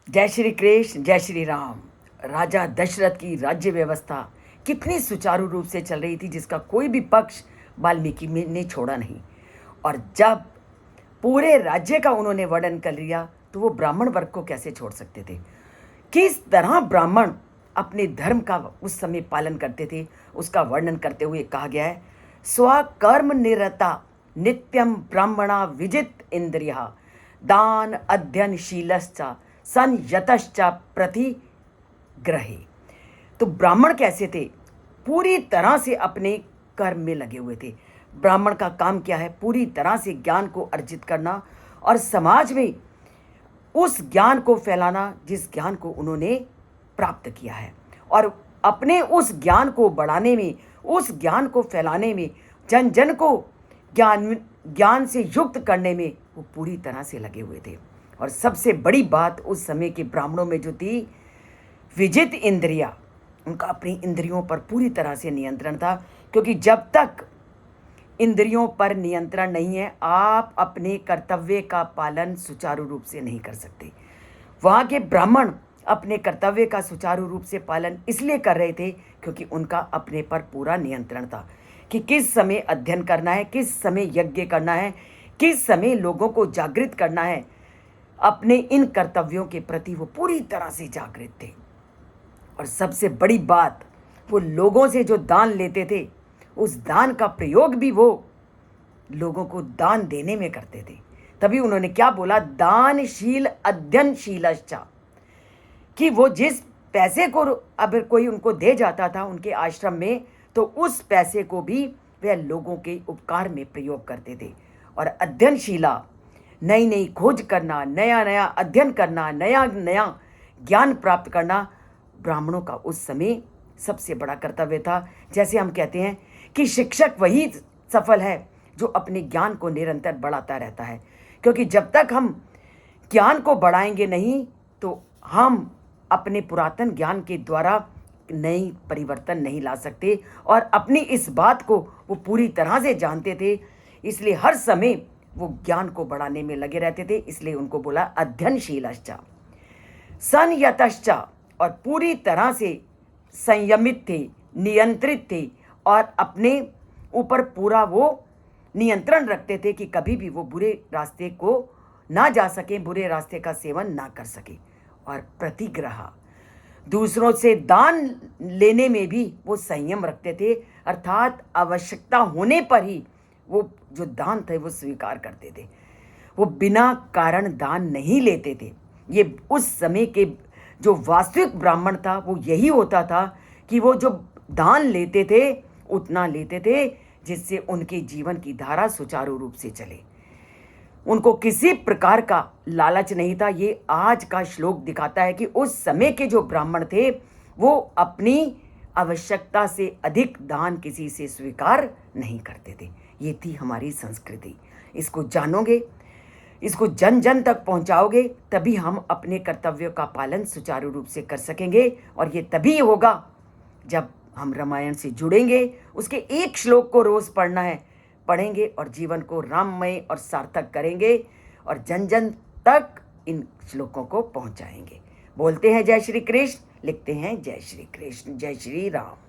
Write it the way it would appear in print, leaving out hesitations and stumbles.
जय श्री कृष्ण, जय श्री राम। राजा दशरथ की राज्य व्यवस्था कितनी सुचारू रूप से चल रही थी, जिसका कोई भी पक्ष वाल्मीकि ने छोड़ा नहीं। और जब पूरे राज्य का उन्होंने वर्णन कर लिया, तो वो ब्राह्मण वर्ग को कैसे छोड़ सकते थे। किस तरह ब्राह्मण अपने धर्म का उस समय पालन करते थे, उसका वर्णन करते हुए कहा गया है, स्वकर्म निरता नित्यम ब्राह्मणा विजित इंद्रिया दान अध्ययनशीलश्च संयतश्च प्रतिग्रहे। तो ब्राह्मण कैसे थे? पूरी तरह से अपने कर्म में लगे हुए थे। ब्राह्मण का काम क्या है? पूरी तरह से ज्ञान को अर्जित करना और समाज में उस ज्ञान को फैलाना जिस ज्ञान को उन्होंने प्राप्त किया है, और अपने उस ज्ञान को बढ़ाने में, उस ज्ञान को फैलाने में, जन जन को ज्ञान से युक्त करने में वो पूरी तरह से लगे हुए थे। और सबसे बड़ी बात उस समय के ब्राह्मणों में जो थी, विजित इंद्रिया, उनका अपनी इंद्रियों पर पूरी तरह से नियंत्रण था। क्योंकि जब तक इंद्रियों पर नियंत्रण नहीं है, आप अपने कर्तव्य का पालन सुचारू रूप से नहीं कर सकते। वहाँ के ब्राह्मण अपने कर्तव्य का सुचारू रूप से पालन इसलिए कर रहे थे क्योंकि उनका अपने पर पूरा नियंत्रण था कि किस समय अध्ययन करना है, किस समय यज्ञ करना है, किस समय लोगों को जागृत करना है। अपने इन कर्तव्यों के प्रति वो पूरी तरह से जागृत थे। और सबसे बड़ी बात, वो लोगों से जो दान लेते थे, उस दान का प्रयोग भी वो लोगों को दान देने में करते थे। तभी उन्होंने क्या बोला, दानशील अध्ययनशीलश्च, कि वो जिस पैसे को अगर कोई उनको दे जाता था उनके आश्रम में, तो उस पैसे को भी वह लोगों के उपकार में प्रयोग करते थे। और अध्ययनशीला, नई नई खोज करना, नया नया अध्ययन करना, नया नया ज्ञान प्राप्त करना ब्राह्मणों का उस समय सबसे बड़ा कर्तव्य था। जैसे हम कहते हैं कि शिक्षक वही सफल है जो अपने ज्ञान को निरंतर बढ़ाता रहता है। क्योंकि जब तक हम ज्ञान को बढ़ाएंगे नहीं, तो हम अपने पुरातन ज्ञान के द्वारा नई परिवर्तन नहीं ला सकते। और अपनी इस बात को वो पूरी तरह से जानते थे, इसलिए हर समय वो ज्ञान को बढ़ाने में लगे रहते थे। इसलिए उनको बोला अध्ययनशीलश्च संयतश्च, और पूरी तरह से संयमित थे, नियंत्रित थे, और अपने ऊपर पूरा वो नियंत्रण रखते थे कि कभी भी वो बुरे रास्ते को ना जा सके, बुरे रास्ते का सेवन ना कर सके। और प्रतिग्रह, दूसरों से दान लेने में भी वो संयम रखते थे, अर्थात आवश्यकता होने पर ही वो जो दान थे वो स्वीकार करते थे। वो बिना कारण दान नहीं लेते थे। ये उस समय के जो वास्तविक ब्राह्मण था वो यही होता था कि वो जो दान लेते थे उतना लेते थे जिससे उनके जीवन की धारा सुचारू रूप से चले। उनको किसी प्रकार का लालच नहीं था। ये आज का श्लोक दिखाता है कि उस समय के जो ब्राह्मण थे वो अपनी आवश्यकता से अधिक दान किसी से स्वीकार नहीं करते थे। ये थी हमारी संस्कृति। इसको जानोगे, इसको जन जन तक पहुंचाओगे, तभी हम अपने कर्तव्यों का पालन सुचारू रूप से कर सकेंगे। और ये तभी होगा जब हम रामायण से जुड़ेंगे, उसके एक श्लोक को रोज पढ़ना है, पढ़ेंगे और जीवन को राममय और सार्थक करेंगे और जन जन तक इन श्लोकों को पहुंचाएंगे। बोलते हैं जय श्री कृष्ण, लिखते हैं जय श्री कृष्ण, जय श्री राम।